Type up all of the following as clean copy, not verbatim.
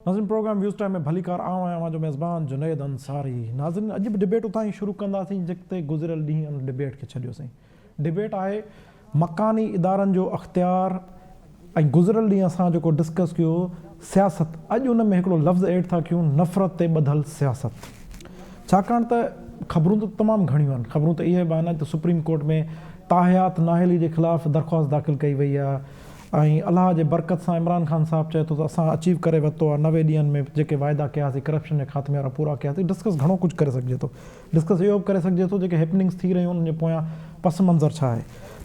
नाज़रीन programme views time में भलीकार आवां जो मेज़बान जुनैद अंसारी। नाज़रीन अॼु बि डिबेट उतां ई शुरू कंदासीं जिते गुज़िरियल ॾींहुं उन डिबेट खे छॾियोसीं। डिबेट आहे मकानी इदारनि जो अख़्तियार ऐं गुज़िरियल ॾींहुं असां जेको डिस्कस कयो सियासत। अॼु उन में हिकिड़ो लफ़्ज़ ऐड था कयूं, नफ़रत ते ॿधल सियासत। छाकाणि त ख़बरूं त तमामु घणियूं आहिनि। ख़बरूं त इहे बि आहिनि त सुप्रीम कोर्ट में ताहियात नाहिली जे ख़िलाफ़ु दरख़्वास्त दाख़िल कई वई आहे ऐं अलाह जे बरकत सां इमरान ख़ान साहब चए थो त असां अचीव करे वरितो आहे 90 ॾींहंनि में जेके वाइदा कयासीं करप्शन जे ख़ात्मे वारा पूरा कयासीं। डिस्कस घणो कुझु करे सघिजे थो। डिस्कस इहो बि करे सघिजे थो जेके हैपनिंग्स थी रहियूं उन जे पोयां पस मंज़र छा आहे।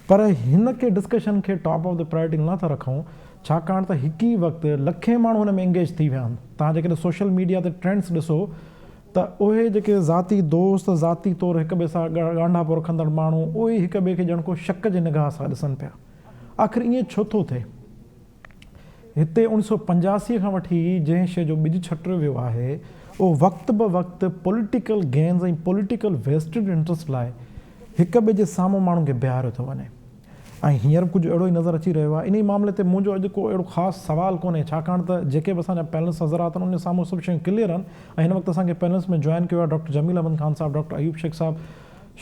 पर हिन खे डिस्कशन खे टॉप ऑफ द प्रायोरिटी न था रखूं, छाकाणि त हिकु ई वक़्तु लखे माण्हू हुन में एंगेज थी विया आहिनि। तव्हां जेकॾहिं सोशल मीडिया ते ट्रेंड्स ॾिसो त उहे जेके ज़ाती दोस्त ज़ाती तौरु हिक ॿिए सां ॻांढापो रखंदड़ माण्हू उहे हिक ॿिए खे ॼण को शक जे निगाह सां ॾिसनि पिया। आख़िर ईअं छो थो थिए? हिते 1985 खां वठी जंहिं शइ जो ॿिज छटियो वियो आहे उहो वक़्तु ब वक़्तु पॉलिटिकल गेन्स ऐं पॉलिटिकल वेस्टेड इंट्रस्ट लाइ हिक ॿिए जे साम्हूं माण्हुनि खे बिहारियो थो वञे। ऐं हींअर कुझु अहिड़ो ई नज़र अची रहियो आहे। इन ई मामले ते मुंहिंजो अॼु को अहिड़ो ख़ासि सुवालु कोन्हे, छाकाणि त जेके बि असांजा पैनलिस्ट नज़र आहिनि उन साम्हूं सभु शयूं क्लियर आहिनि। ऐं हिन वक़्तु असांखे पैनलिस्ट में जॉइन कयो आहे डॉक्टर जमील अहमद ख़ान साहब, डॉक्टर अयूब शेख साहब,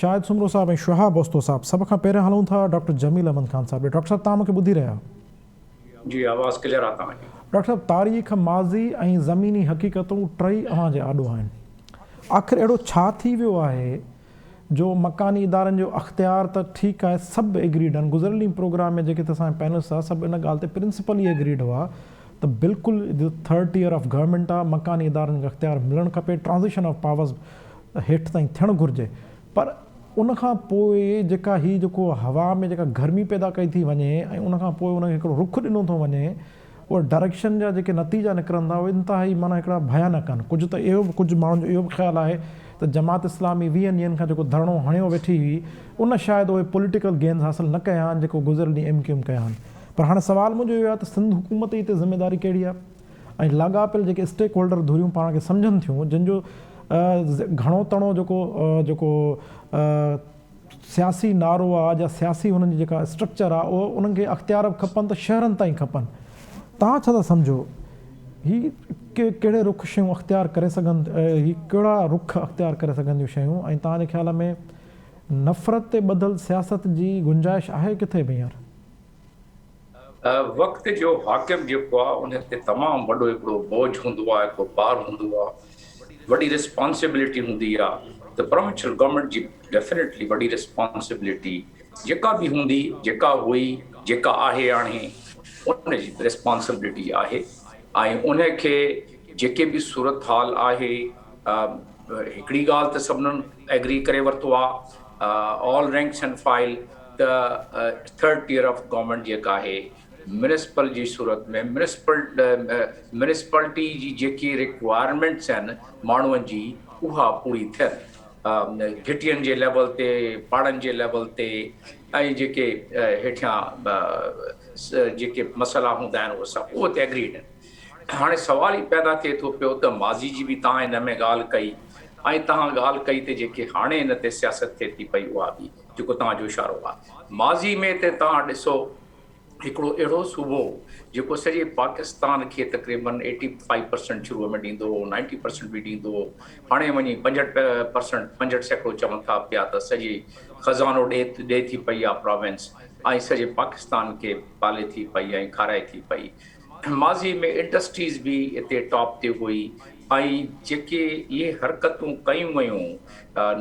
शाहिद सुमरो साहब ऐं शुहाब बोस्तो साहब। सभ खां पहिरियों हलूं था डॉक्टर जमील अहमद ख़ान साहब। डॉक्टर साहब तव्हां मूंखे ॿुधी रहिया? जी, आवाज़ क्लियर आहे तव्हांजी। डॉक्टर साहब, तारीख़, माज़ी ऐं ज़मीनी हक़ीक़तूं टई अव्हां जे आॾो आहिनि। आख़िर अहिड़ो छा थी वियो आहे जो मकानी इदारनि जो अख़्तियार त ठीकु आहे, सभु एग्रीड आहिनि। गुज़िरियल ॾींहुं प्रोग्राम में जेके असांजा पैनलिस्ट आहे सभु इन ॻाल्हि ते प्रिंसिपली एग्रीड हुआ त बिल्कुलु थर्ड टियर ऑफ गवर्नमेंट आहे, मकानी इदारनि खे अख़्तियार मिलणु खपे, ट्रांज़िशन ऑफ पावर्स हेठि ताईं थियणु घुरिजे। पर उनखां पोइ जेका हीअ जेको हवा में जेका गर्मी पैदा कई थी वञे ऐं उनखां पोइ उनखे हिकिड़ो रुख ॾिनो थो वञे, उहा डायरेक्शन जा जेके नतीजा निकिरंदा उहे इंतिहाई माना हिकिड़ा भयानक आहिनि। कुझु त इहो बि कुझु माण्हुनि जो इहो बि ख़्यालु आहे त जमात इस्लामी 20 ॾींहंनि खां जेको धरणो हणियो वेठी हुई उन शायदि उहे पॉलिटिकल गेन्स हासिलु न कया आहिनि जेको गुज़िरियल ॾींहुं MQM कया आहिनि। पर हाणे सुवालु मुंहिंजो इहो आहे त सिंध हुकूमत जी हिते ज़िमेदारी कहिड़ी आहे ऐं लाॻापियल जेके स्टेक होल्डर धुरियूं पाण खे सम्झनि थियूं, जिन जो घणो तणो जेको सियासी नारो आहे या सियासी हुननि जी जेका स्ट्रक्चर आहे उहो उन्हनि खे अख़्तियार बि खपनि त शहरनि ताईं खपनि। तव्हां छा था सम्झो हीअ कहिड़े रुख शयूं अख़्तियार करे सघनि, हीअ कहिड़ा रुख अख़्तियार करे सघंदियूं शयूं, ऐं तव्हांजे ख़्याल में नफ़रत ते ॿधल सियासत जी गुंजाइश आहे किथे बि हींअर? वक़्त जो हाकिम जेको आहे उन ते तमामु वॾो हिकिड़ो बोझ हूंदो आहे, हिकिड़ो पार हूंदो आहे, वॾी रिस्पॉन्सिबिलिटी हूंदी आहे। त प्रोविंशियल गवर्नमेंट जी डेफिनेटली वॾी रिस्पॉन्सिबिलिटी जेका बि हूंदी, जेका हुई, जेका आहे हाणे, उन जी रिस्पॉन्सिबिलिटी आहे। ऐं उनखे जेके बि सूरत हाल आहे, हिकिड़ी ॻाल्हि त सभिनीनि एग्री करे वरितो आहे, ऑल रैंक्स एंड फाइल त थर्ड टियर ऑफ गवर्नमेंट जेका आहे म्यूनिसिपल जी सूरत में म्यूनिसिपलिटी जी जेकी रिक्वायरमेंट्स आहिनि माण्हुनि जी उहा पूरी थियनि, घिटियुनि जे लेवल ते, पाड़नि जे लेवल ते, ऐं जेके हेठियां जेके मसइला हूंदा आहिनि उहे सभु उहे त एग्रीड आहिनि। हाणे सुवाल ई पैदा थिए थो पियो त माज़ी जी बि तव्हां हिन में ॻाल्हि कई ऐं तव्हां ॻाल्हि कई त जेके हाणे हिन ते सियासत थिए थी पई उहा बि जेको तव्हांजो इशारो आहे। माज़ी में त तव्हां ॾिसो हिकिड़ो अहिड़ो सूबो जेको सॼे पाकिस्तान खे तक़रीबन 85% शुरूअ में ॾींदो हो, 90% बि ॾींदो हो, हाणे वञी 65% चवनि था पिया त सॼे ख़ज़ानो ॾे थी पई आहे प्रोविंस, ऐं सॼे पाकिस्तान खे पाले थी पई ऐं खाराए थी पई। माज़ी में इंडस्ट्रीज़ बि हिते टॉप ते हुई ऐं जेके इहे हरकतूं कयूं वयूं,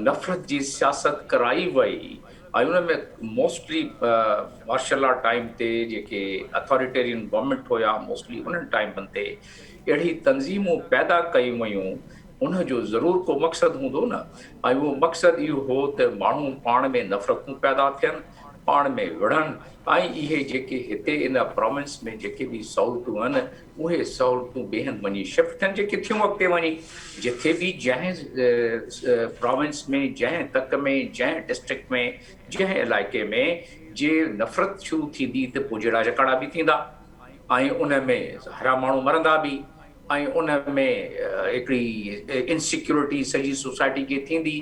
नफ़रत जी सियासत कराई वई ऐं उन में मोस्टली मार्शल लॉ टाइम ते जेके अथॉरिटेरियन गवर्नमेंट हुया मोस्टली उन्हनि टाइमनि ते अहिड़ी तंज़ीमूं पैदा कयूं वयूं। उनजो ज़रूरु को मक़सदु हूंदो न, ऐं उहो मक़सदु इहो हो त माण्हू पाण में नफ़रतूं पैदा थियनि, पाण में विढ़नि, ऐं इहे जेके हिते इन प्रोविंस में जेके बि सहूलियतूं आहिनि उहे सहूलियतूं ॿिए वञी शिफ्ट थियनि, जेके थियूं अॻिते वञी जिथे बि जंहिं प्रोविंस में, जंहिं तक में, जंहिं डिस्ट्रिक्ट में, जंहिं इलाइक़े में जे नफ़रत शुरू थींदी त पोइ जहिड़ा जकाड़ा बि थींदा ऐं उन में हरा माण्हू मरंदा बि, ऐं उन में हिकिड़ी इनसिक्योरिटी सॼी सोसाइटी खे थींदी,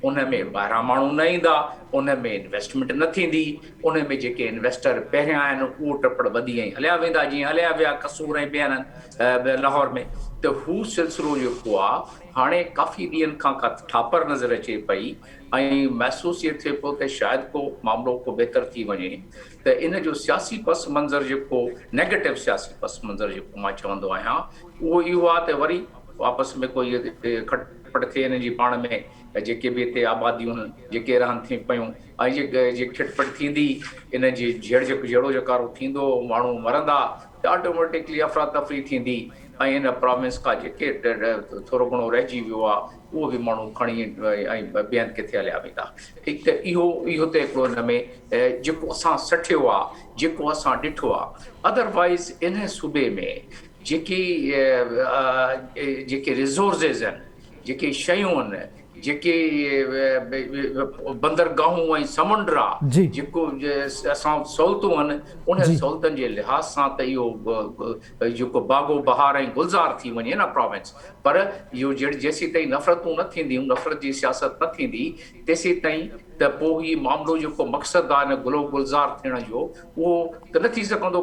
उन में ॿाहिरां माण्हू न ईंदा, उन में इन्वेस्टमेंट न थींदी, उन में जेके इन्वेस्टर पहिरियां आहिनि उहो टपड़ वधी ऐं हलिया वेंदा, जीअं हलिया विया कसूर ऐं ॿियनि लाहौर में। त हू सिलसिलो जेको आहे हाणे काफ़ी ॾींहंनि खां का ठापर नज़र अचे पई ऐं महसूसु इहो थिए पियो त शायदि को मामिलो को बहितर थी वञे त इन जो सियासी पस मंज़र जेको नेगेटिव सियासी पस मंज़र जेको मां चवंदो आहियां उहो इहो आहे त वरी वापसि में कोई खटपट थिए इन जी पाण में जेके बि हिते आबादियूं आहिनि जेके रहनि थी पियूं ऐं जे खटपट थींदी इन जी जहिड़ो जकारो थींदो माण्हू मरंदा त ऑटोमेटिकली अफ़रा तफ़री थींदी ऐं इन प्रोविंस खां जेके थोरो घणो रहिजी वियो आहे उहो बि माण्हू खणी ऐं ॿियनि किथे हलिया वेंदा हिकु त इहो त हिकिड़ो हिन में जेको असां सठियो आहे जेको असां ॾिठो आहे अदरवाइज़ इन सूबे में जेके रिज़ोर्सिस आहिनि जेके शयूं आहिनि जेके बंदरगाहूं ऐं समुंड आहे जी जेको असां सहूलियतूं आहिनि उन जी सहूलियतुनि जे लिहाज़ सां त इहो जेको बागो बहार ऐं गुलज़ार थी वञे न प्रोविंस पर इहो जेसीं ताईं नफ़रतूं न थींदियूं नफ़रत जी सियासत न थींदी तेसीं ताईं त पोइ हीउ मामिलो जेको मक़सदु आहे हिन गुलज़ार थियण जो उहो त न थी सघंदो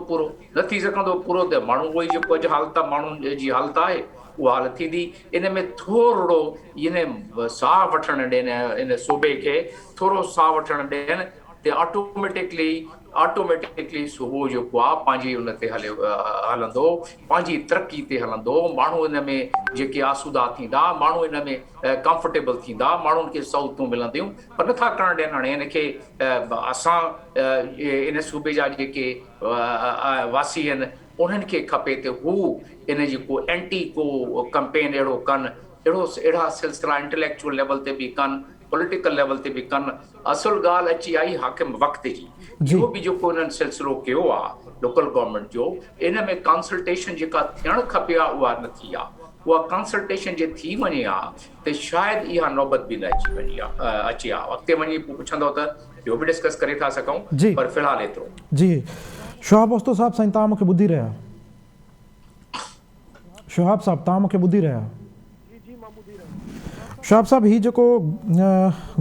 पूरो त माण्हू उहो ई जेको अॼु हालत आहे माण्हुनि जी हालत आहे उहा हालत थींदी इन में थोरो इन साह वठणु ॾियनि इन सूबे खे थोरो साह वठणु ॾियनि त ऑटोमेटिकली सुबुह जेको आहे पंहिंजी उन ते हलंदो पंहिंजी तरक़ी ते हलंदो माण्हू इन में जेके आसूदा थींदा माण्हू इन में कंफर्टेबल थींदा माण्हुनि खे सहूलियतूं मिलंदियूं पर नथा करणु ॾियनि हाणे हिनखे असां इन सूबे जा जेके वासी आहिनि उन्हनि खे खपे त हू इन जी को एंटी को कंपेन अहिड़ो कनि अहिड़ा सिलसिला इंटेलेक्चुअल लेवल ते बि कनि पॉलिटिकल लेवल ते बि कनि असुल ॻाल्हि अची आई हाकिम वक़्त जी इहो बि जेको इन्हनि सिलसिलो कयो आहे लोकल गवर्नमेंट जो इन में कंसल्टेशन जेका थियणु खपे आहे उहा न थी आहे उहा कंसल्टेशन जे थी वञे हा त शायदि इहा नौबत बि न अची वञी आहे अचे हा अॻिते वञी पुछंदो त ॿियो बि डिस्कस करे था सघूं पर फ़िलहालु एतिरो जी शोहाब ओस्तो साहब साईं तव्हां मूंखे ॿुधी रहिया शोहाब साहब तव्हां मूंखे ॿुधी रहिया शोहाब साहब हीउ जेको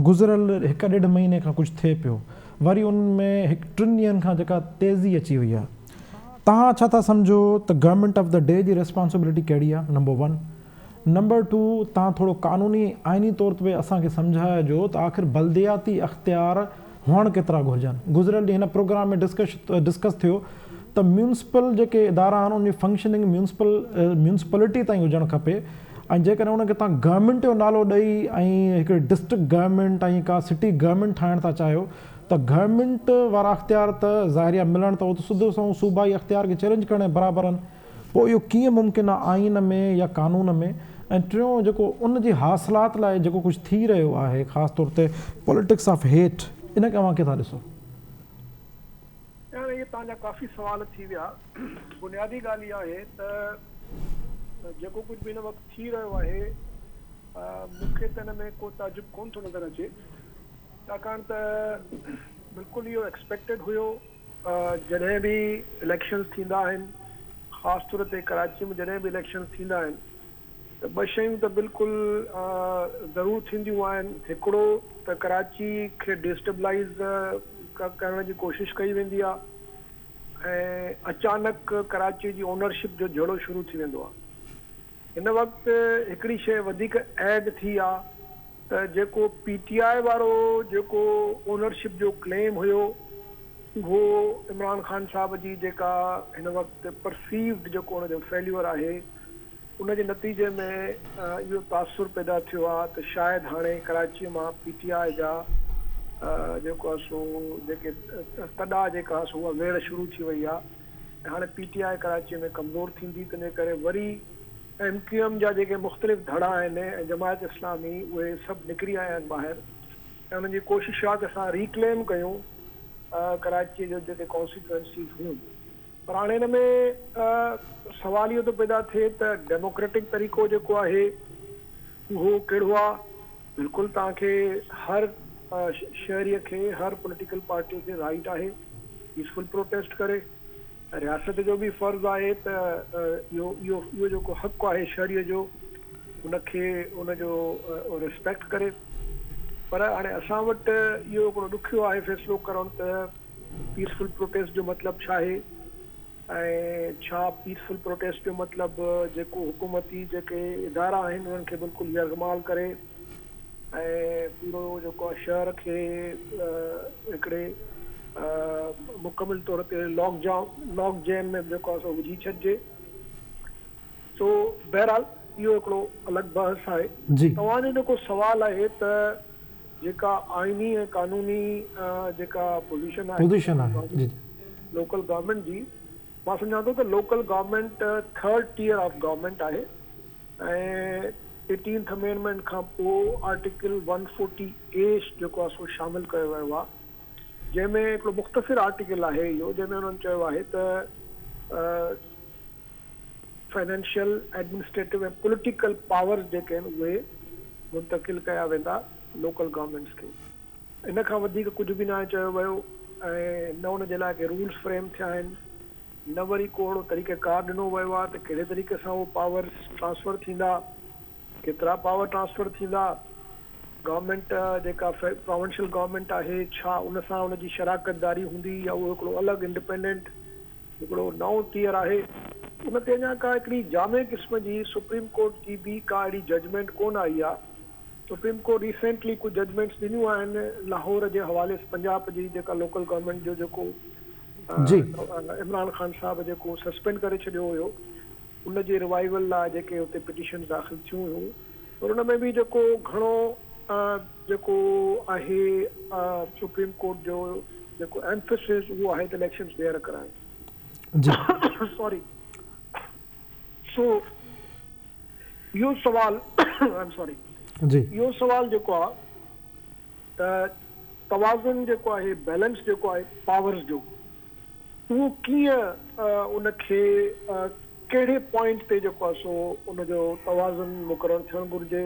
गुज़िरियल 1-1.5 महीने खां कुझु थिए पियो वरी उन में 3 ॾींहंनि खां जेका तेज़ी अची वई आहे तव्हां छा था सम्झो त गवर्नमेंट ऑफ द डे जी रिस्पॉन्सिबिलिटी कहिड़ी आहे नंबर 1 नंबर 2 तव्हां थोरो क़ानूनी आइनी तौर ते असांखे सम्झाइजो त आख़िर बल्दियाती अख़्तियार हुअणु केतिरा घुरिजनि गुज़िरियल ॾींहुं हिन प्रोग्राम में डिस्कस थियो त म्यूनिसिपल जेके इदारा आहिनि उनजी फंक्शनिंग म्यूनिसिपलिटी ताईं हुजणु खपे ऐं जेकॾहिं उनखे तव्हां गवर्नमेंट जो नालो ॾेई ऐं हिकिड़े डिस्ट्रिक्ट गवर्नमेंट ऐं का सिटी गवर्नमेंट ठाहिणु था चाहियो त गवर्नमेंट वारा अख़्तियार त ज़ाहिरिया मिलण त उहो त सिधो सो सूबाई अख़्तियार खे चैलेंज करण बराबरि आहिनि पोइ इहो कीअं मुमकिन आहे आइन में या कानून में ऐं टियों जेको उन जी हासिलात लाइ जेको कुझु थी रहियो आहे ख़ासि तौर ते पॉलिटिक्स ऑफ हेट इन खे तव्हां किथां ॾिसो इहे तव्हांजा काफ़ी सुवाल थी विया बुनियादी ॻाल्हि इहा आहे त जेको कुझु बि हिन वक़्तु थी रहियो आहे मूंखे त हिन में को ताजुब कोन थो नज़र अचे छाकाणि त बिल्कुलु इहो एक्सपेक्टेड हुयो जॾहिं बि इलेक्शन्स थींदा आहिनि ख़ासि तौर ते कराची में जॾहिं बि इलेक्शन्स थींदा आहिनि त 2 शयूं त बिल्कुलु ज़रूरु थींदियूं आहिनि हिकिड़ो त कराची खे डिस्टेबलाइज़ करण जी कोशिशि कई वेंदी आहे ऐं अचानक कराची जी ओनरशिप जो झड़ो शुरू थी वेंदो आहे हिन वक़्तु हिकिड़ी शइ वधीक ऐड थी आहे त जेको PTI वारो जेको ओनरशिप जो क्लेम हुयो उहो इमरान ख़ान साहब जी जेका हिन वक़्तु परसीव्ड जेको हुनजो फेल्यूअर आहे उनजे नतीजे में इहो तासुर पैदा थियो आहे त शायदि हाणे कराचीअ मां PTI जा जेको आहे सो जेके तॾा जेका आहे सो उहा वेड़ शुरू थी वई आहे ऐं हाणे PTI कराचीअ में कमज़ोर थींदी तंहिं करे वरी MQM जा जेके मुख़्तलिफ़ धड़ा आहिनि ऐं जमायत इस्लामी उहे सभु निकिरी आया आहिनि ॿाहिरि ऐं उन्हनि जी कोशिशि आहे त असां रिक्लेम कयूं कराचीअ जो जेके कॉन्स्टिट्यूएंसीज़ हुयूं पर हाणे हिन में सवाल इहो थो पैदा थिए त डेमोक्रेटिक तरीक़ो जेको आहे उहो कहिड़ो आहे बिल्कुलु तव्हांखे हर शहरीअ खे हर पॉलिटिकल पार्टी खे राइट आहे पीसफुल प्रोटेस्ट करे रियासत जो बि फ़र्ज़ु आहे त इहो जेको हक़ु आहे शहरीअ जो उनखे उनजो रिस्पेक्ट करे पर हाणे असां वटि इहो हिकिड़ो ॾुखियो आहे फ़ैसिलो करणु त पीसफुल प्रोटेस्ट जो मतिलबु छा आहे ऐं छा पीसफुल प्रोटेस्ट जो मतिलबु जेको हुकूमती जेके इदारा आहिनि उन्हनि खे बिल्कुलु यरगमाल करे ऐं पूरो जेको आहे शहर खे हिकिड़े मुकमिल तौर ते लॉक जैम में जेको आहे सो विझी छॾिजे। सो बहरहाल इहो हिकिड़ो अलॻि बहस आहे। जी तव्हांजो जेको सुवाल आहे त जेका आइनी ऐं कानूनी जेका पोजीशन आहे जी लोकल गवर्नमेंट जी, मां सम्झां थो त local government third tier of government आहे ऐं 18th अमेंडमेंट खां पोइ आर्टिकल 140A जेको आहे सो शामिल कयो वियो आहे, जंहिंमें हिकिड़ो मुख़्तसिर आर्टिकल आहे इहो, जंहिंमें उन्हनि चयो आहे त फाइनेंशियल एडमिनिस्ट्रेटिव ऐं पॉलिटिकल पावर्स जेके आहिनि उहे मुंतकिल कया वेंदा लोकल गवर्नमेंट्स खे। इन खां वधीक कुझु बि न आहे चयो वियो ऐं न उन जे लाइ के रूल्स फ्रेम थिया आहिनि, न वरी को अहिड़ो तरीक़ेकार ॾिनो वियो आहे त कहिड़े तरीक़े सां उहो पावर्स ट्रांसफर थींदा, केतिरा पावर ट्रांसफर थींदा, गवर्नमेंट जेका प्रोविंशियल गवर्नमेंट आहे छा उन सां उनजी शराकतदारी हूंदी या उहो हिकिड़ो अलॻि इंडिपेंडेंट हिकिड़ो नओं टियर आहे। उन ते अञा का हिकिड़ी जामे क़िस्म जी सुप्रीम कोर्ट जी बि का अहिड़ी जजमेंट कोन आई आहे। सुप्रीम कोर्ट रिसेंटली कुझु जजमेंट्स ॾिनियूं आहिनि लाहौर जे हवाले सां, पंजाब जी जेका लोकल गवर्नमेंट जो जेको इमरान ख़ान साहब जेको सस्पेंड करे छॾियो हुयो, उन जे रिवाइवल लाइ जेके हुते पिटीशन दाख़िल थियूं हुयूं, पर उन में बि जेको घणो जेको आहे सुप्रीम कोर्ट जो जेको एम्फेसिस उहो आहे त इलेक्शन्स ॿीहर कराइनि। सॉरी। सो इहो सवाल इहो सवाल जेको आहे त तवाज़ुन जेको आहे, बैलेंस जेको आहे पावर्स जो, उहो कीअं उनखे कहिड़े पॉइंट ते जेको आहे सो उनजो तवाज़ुन मुक़ररु थियणु घुरिजे।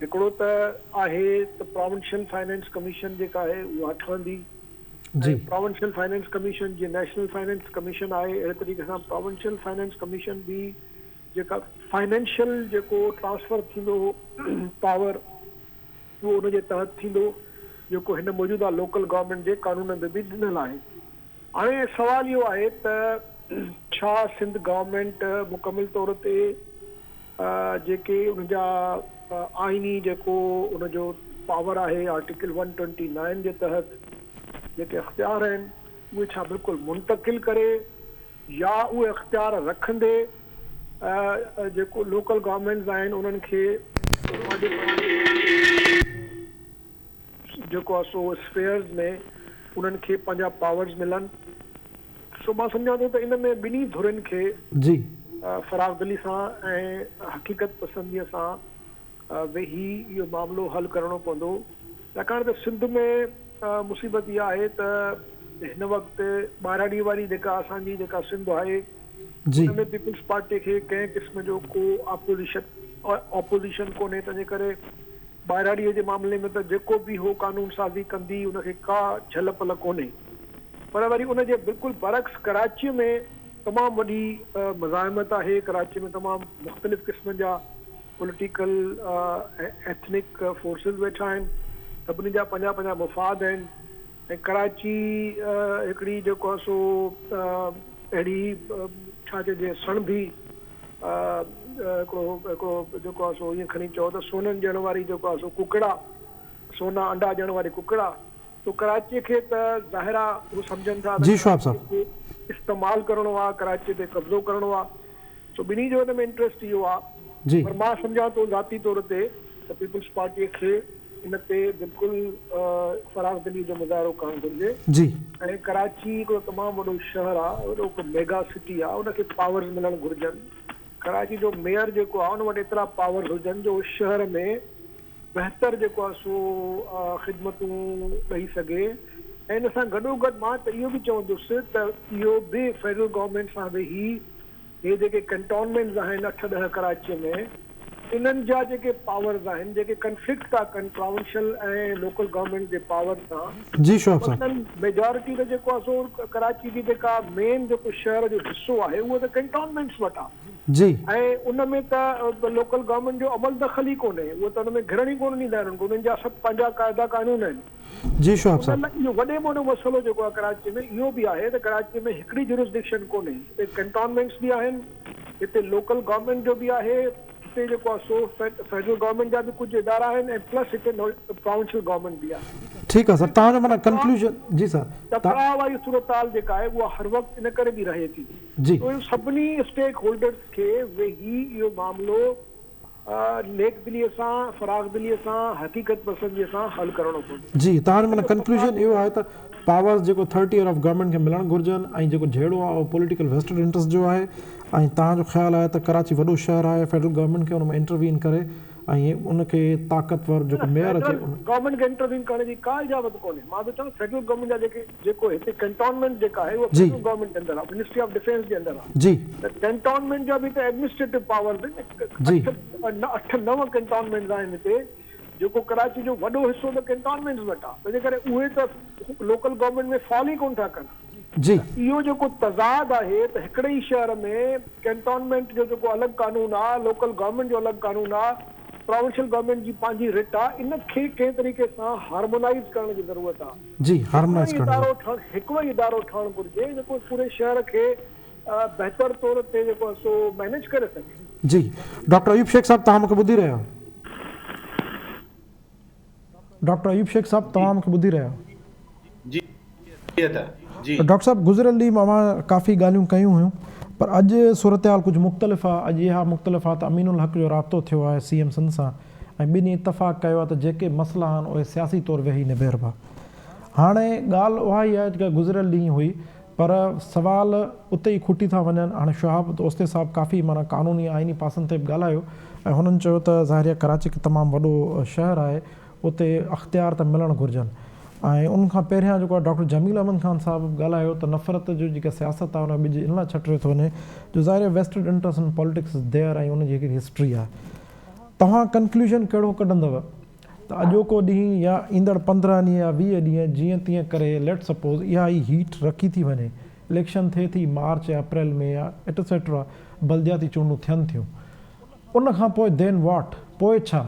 हिकिड़ो त आहे त प्रोविंशियल फाइनेंस कमीशन जेका आहे उहा ठहंदी, प्रोविंशियल फाइनेंस कमीशन जीअं नेशनल फाइनेंस कमीशन आहे, अहिड़े तरीक़े सां प्रोविंशियल फाइनेंस कमीशन बि जेका फाइनेंशियल जेको ट्रांसफर थींदो पावर उहो उनजे तहत थींदो जेको हिन मौजूदा लोकल गवर्नमेंट जे कानून में बि ॾिनल आहे। हाणे सवाल इहो आहे त छा सिंध गवर्नमेंट मुकमिल तौर ते जेके उनजा आइनी जेको उनजो पावर आहे आर्टिकल 129 जे तहत जेके अख़्तियार आहिनि उहे छा बिल्कुलु मुंतकिल करे या उहे अख़्तियार रखंदे जेको लोकल गवर्नमेंट्स आहिनि उन्हनि खे जेको आहे सो स्फेयर्स में उन्हनि खे पंहिंजा पावर्स मिलनि। सो मां सम्झां थो त इन में ॿिन्ही धुरनि खे फरागदली सां ऐं हक़ीक़त पसंदीअ सां वेही इहो मामिलो हल करणो पवंदो, छाकाणि त सिंध में मुसीबत इहा आहे त हिन वक़्तु 12 ॾींहं वारी जेका असांजी जेका सिंध आहे हुनमें पीपुल्स पार्टी खे कंहिं क़िस्म जो को ऑपोज़िशन कोन्हे, तंहिंजे करे 12 ॾींहं जे मामले में त जेको बि हो कानून साज़ी कंदी उनखे का झल पल कोन्हे। पर वरी उनजे बिल्कुलु बरक्स कराचीअ में तमामु वॾी मज़ाहिमत आहे। कराची में तमामु मुख़्तलिफ़ क़िस्म जा पॉलिटिकल एथनिक फोर्सिस वेठा आहिनि, सभिनी जा पंहिंजा पंहिंजा मुफ़ाद आहिनि ऐं कराची हिकिड़ी जेको आहे सो अहिड़ी छा चइजे सणभी हिकिड़ो जेको आहे सो ईअं खणी चओ त सोननि ॾियण वारी जेको आहे सो कुकड़ा, सोना अंडा ॾियण वारी कुकड़ा, तो कराची खे त ज़ाहिर आहे उहो सम्झनि था इस्तेमालु करणो आहे, कराची ते कब्ज़ो करणो आहे। सो ॿिन्ही जो हिन में इंट्रस्ट इहो आहे, पर मां सम्झां थो ज़ाती तौर ते त पीपुल्स पार्टीअ खे इन ते बिल्कुलु फरागदली जो मुज़ाहिरो करणु घुरिजे ऐं कराची हिकिड़ो तमामु वॾो शहर आहे, वॾो हिकु मेगा सिटी आहे, उनखे पावर्स मिलणु घुरिजनि। कराची जो मेयर जेको आहे उन वटि एतिरा पावर्स हुजनि जो शहर में बहितर जेको आहे सो ख़िदमतूं ॾेई सघे। ऐं इन सां गॾोगॾु मां त इहो बि चवंदुसि त इहो बि फेडरल गवर्नमेंट सां वेही इहे जेके कंटोनमेंट्स आहिनि 8-10 कराचीअ में इन्हनि जा जेके पावर्स आहिनि जेके कंफ्लिक्ट था कनि प्रोविंशियल ऐं लोकल गवर्नमेंट जे पावर सां जी शोएब साहब मतिलबु मेजॉरिटी त जेको आहे सो कराची जी जेका मेन जेको शहर जो हिसो आहे उहो त कैंटोनमेंट्स वटि आहे जी ऐं उन में त लोकल गवर्नमेंट जो अमल दख़ल ई कोन्हे उहो त उन में घिरण ई कोन ॾींदा आहिनि उन्हनि जा सभु पंहिंजा क़ाइदा कानून आहिनि जी शोएब साहब उन लाइ इहो वॾे में वॾो मसइलो जेको आहे कराची में इहो बि आहे त कराची में हिकिड़ी जुरिसडिक्शन कोन्हे हिते कैंटोनमेंट्स बि आहिनि हिते लोकल गवर्नमेंट जो बि आहे हिते जेको आहे सो फेडरल गवर्नमेंट जा बि कुझु इदारा आहिनि ऐं प्लस हिते प्रोविंशियल गवर्नमेंट बि आहे ठीकु आहे सर तव्हांजो माना कंक्लूजन जी सर टकराव वारी सूरताल जेका आहे उहा हर वक़्तु इन करे बि रहे थी जी तो सभिनी स्टेक होल्डर्स खे वेही इहो मामिलो नेक दिलीअ सां फराग दिलीअ सां हक़ीक़त पसंदीअ सां हल करणो पवंदो जी तव्हांजो माना कंक्लूजन इहो आहे त पावर्स जेको 30 ईयर ऑफ गवर्नमेंट खे मिलणु घुरिजनि ऐं जेको जहिड़ो आहे उहो पॉलिटिकल वेस्टेड इंट्रस्ट जो आहे ऐं तव्हांजो ख़्यालु आहे त कराची वॾो शहर आहे फेडरल गवर्नमेंट खे उन में इंटरवीन करे ऐं उनखे ताक़तवर जेको मेयर अचे गवर्नमेंट खे इंटरवीन करण जी का इजाज़त कोन्हे मां थो चवां फेडरल गवर्नमेंट जा जेको हिते कैंटोनमेंट जेका आहे उहा जी। फेडरल गवर्नमेंट जे अंदरि आहे मिनिस्ट्री ऑफ डिफेंस जे अंदरि आहे जी त कैंटोनमेंट जा बि त एडमिनिस्ट्रेटिव पावर्स जी। आहिनि 8-9 कैंटोनमेंट्स आहिनि हिते जेको कराची जो वॾो हिसो त कैंटोनमेंट्स वटि आहे तंहिंजे करे उहे त लोकल गवर्नमेंट में फॉल ई कोन था कनि जी इहो जेको तज़ाद आहे त हिकिड़े ई शहर में कैंटोनमेंट जो जेको अलॻि कानून आहे लोकल गवर्नमेंट जो अलॻि कानून आहे प्रोविंशियल गवर्नमेंट जी पंहिंजी रिट आहे इन खे कंहिं तरीक़े सां हार्मोनाइज़ करण जी ज़रूरत आहे जी हार्मोनाइज़ करणु हिकिड़ो ई इदारो ठहणु घुरिजे जेको पूरे शहर खे बहितर तौर ते जेको आहे सो मैनेज करे सघे जी डॉक्टर अयूब शेख साहब तव्हां मूंखे ॿुधी रहिया आहियो डॉक्टर अयूब शेख साहब तव्हां मूंखे ॿुधी रहिया आहियो जी डॉक्टर साहब गुज़िरियल ॾींहुं मां काफ़ी ॻाल्हियूं कयूं हुयूं पर अॼु सूरत हाल कुझु मुख़्तलिफ़ आहे अॼु इहा मुख़्तलिफ़ आहे त अमीनुल हक़ जो राब्तो थियो आहे CM सिंध सां ऐं ॿिन्ही इतफ़ाक़ कयो आहे त जेके मसइला आहिनि उहे सियासी तौरु वेही निबेरबा हाणे ॻाल्हि उहा ई आहे जेका गुज़िरियल ॾींहुं हुई पर सवाल उते ई खुटी था वञनि हाणे शहाब दोस्ते साहब काफ़ी माना क़ानूनी आइनी पासनि ते बि ॻाल्हायो ऐं हुननि चयो त ज़ाहिर कराची हिकु तमामु वॾो शहर आहे उते अख़्तियार त मिलणु घुरिजनि ऐं उनखां पहिरियां जेको आहे डॉक्टर जमील अहमद ख़ान साहब ॻाल्हायो त नफ़रत जो जेका सियासत आहे उन ॿिज इन लाइ छटियो थो वञे जो ज़ाहिर vested interest in politics there ऐं उनजी हिकिड़ी हिस्ट्री आहे तव्हां कंक्लूजन कहिड़ो कढंदव त अॼोको ॾींहुं या ईंदड़ 15 ॾींहं या 20 ॾींहं जीअं तीअं करे लेट सपोज़ इहा ई हीट रखी थी वञे इलेक्शन थिए थी मार्च या अप्रैल में या एटसेट्रा बल्दियाती चूंडूं थियनि थियूं उन खां पोइ देन वॉट पोइ छा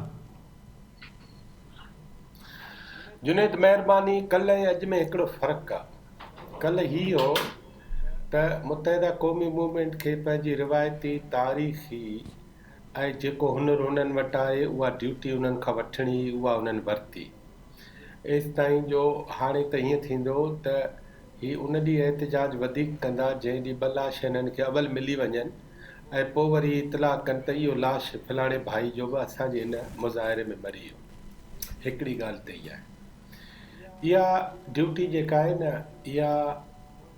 जुनेद महिरबानी कल्ह ऐं अॼु में हिकिड़ो फ़र्क़ु आहे कल्ह ही हो त मुतहिदा क़ौमी मूवमेंट खे पंहिंजी रिवायती तारीख़ी ऐं जेको हुनर उन्हनि वटि आहे उहा ड्यूटी उन्हनि खां वठणी उहा उन्हनि वरिती एसि ताईं जो हाणे त हीअं थींदो त ही उन ॾींहुं एहतिजाज वधीक कंदा जंहिं ॾींहुं 2 लाश हिननि खे अवल मिली वञनि ऐं पोइ वरी इतलाह कनि त इहो लाश फलाणे भाई जो बि असांजे हिन मुज़ाहिरे में मरी वियो हिकिड़ी ॻाल्हि त इहा आहे इहा ड्यूटी जेका आहे न इहा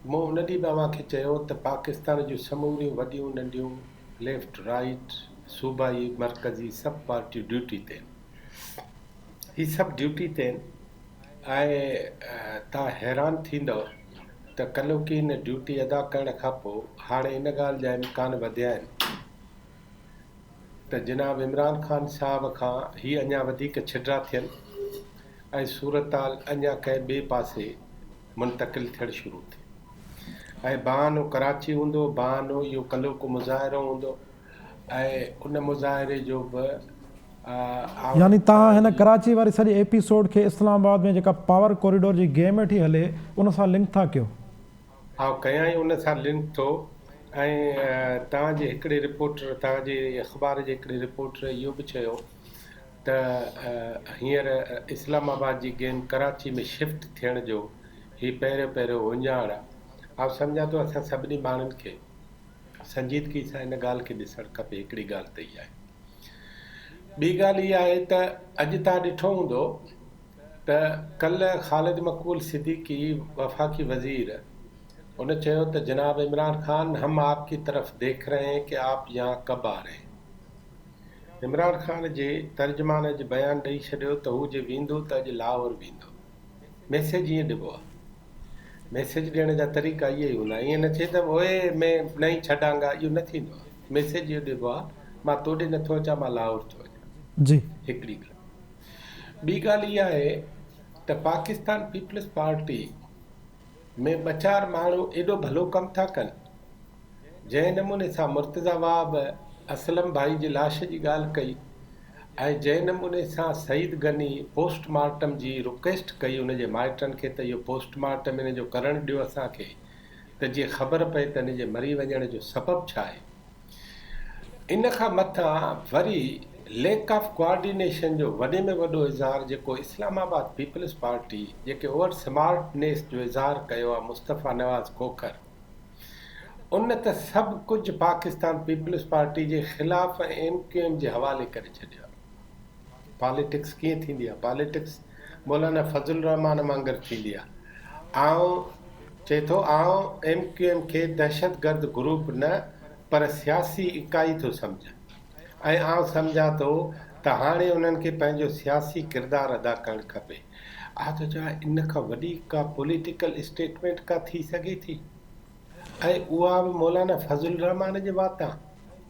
मूं उन ॾींहुं बि अव्हांखे चयो त पाकिस्तान जूं समूरियूं वॾियूं नंढियूं लेफ्ट राइट सूबाई मरकज़ी सभु पार्टियूं ड्यूटी ते ही सभु ड्यूटी ते ऐं तव्हां हैरान थींदव त कल्ह हिन ड्यूटी अदा करण खां पोइ हाणे इन ॻाल्हि जा इम्कान वधिया आहिनि त जनाब इमरान ख़ान साहब खां ही अञा वधीक छिडरा थियनि ऐं सूरत हाल अञा कंहिं ॿिए पासे मुंतक़िल थियणु शुरू थिए ऐं बहानो कराची हूंदो बहानो इहो कल्ह को मुज़ाहिरो हूंदो ऐं उन मुज़ाहिरे जो बि यानी तव्हां हिन कराची वारी सॼी एपिसोड खे इस्लामाबाद में जेका पावर कॉरिडोर जी गेम वेठी हले उन सां लिंक था कयो हा कयां ई उन सां लिंक थो ऐं तव्हांजे हिकिड़े रिपोर्टर तव्हांजे अख़बार जे हिकिड़े रिपोर्टर इहो बि चयो त हींअर इस्लामाबाद जी गेम कराची में शिफ्ट थियण जो ही पहिरियों उञाण आहे आउं सम्झां थो असां सभिनी माण्हुनि खे संजीदगी सां हिन ॻाल्हि खे ॾिसणु खपे हिकिड़ी ॻाल्हि त इहा आहे ॿी ॻाल्हि इहा आहे त अॼु तव्हां ॾिठो हूंदो त कल्ह ख़ालिद मक़बूल सिद्दीकी वफ़ाक़ी वज़ीर उन चयो त जनाब इमरान ख़ान हम आपकी तरफ देख रहे हैं कि आप यहाँ कब आ रहे हैं इमरान ख़ान जे तर्जमान जो बयानु ॾेई छॾियो त हू जे वेंदो त अॼु लाहौर वेंदो मैसेज ईअं ॾिबो आहे मैसेज ॾियण जा तरीक़ा इहे ई हूंदा ईअं न थिए त ओए में न ई छॾांगा इहो न थींदो आहे मैसेज इहो ॾिबो आहे मां तोॾे नथो अचां, मां लाहौर थो वञां। जी हिकिड़ी ॻाल्हि। ॿी ॻाल्हि इहा आहे त पाकिस्तान पीपल्स पार्टी में 2-4 माण्हू एॾो भलो कमु था कनि। जंहिं नमूने सां मुर्तज़ा वाब असलम भाई जी लाश जी ॻाल्हि कई, ऐं जंहिं नमूने सां सईद गनी पोस्टमार्टम जी रिक्वेस्ट कई उनजे माइटनि खे त इहो पोस्टमार्टम इन जो करणु ॾियो असांखे, त जीअं ख़बर पए त इन जे मरी वञण जो सबबु छा आहे। इन खां मथां वरी लेक ऑफ कोऑर्डिनेशन जो वॾे में वॾो इज़हार जेको इस्लामाबाद पीपल्स पार्टी जेके ओवर स्मार्टनेस जो इज़हार कयो आहे मुस्तफ़ा नवाज़ खोखर, उन त सभु कुझु पाकिस्तान पीपल्स पार्टी जे ख़िलाफ़ MQM जे हवाले करे छॾियो आहे। पॉलिटिक्स कीअं थींदी आहे? पॉलिटिक्स मौलाना फज़ल रहमान वांगुरु थींदी आहे। चए थो आउं MQM खे दहशतगर्द ग्रुप न पर सियासी इकाई थो सम्झां, ऐं आउं सम्झां थो त हाणे उन्हनि खे पंहिंजो सियासी किरदारु अदा करणु खपे। त छा इन खां वॾी का पॉलिटिकल स्टेटमेंट का थी सघे थी? ऐं उहा बि मौलाना फज़ल रहमान जे वाता।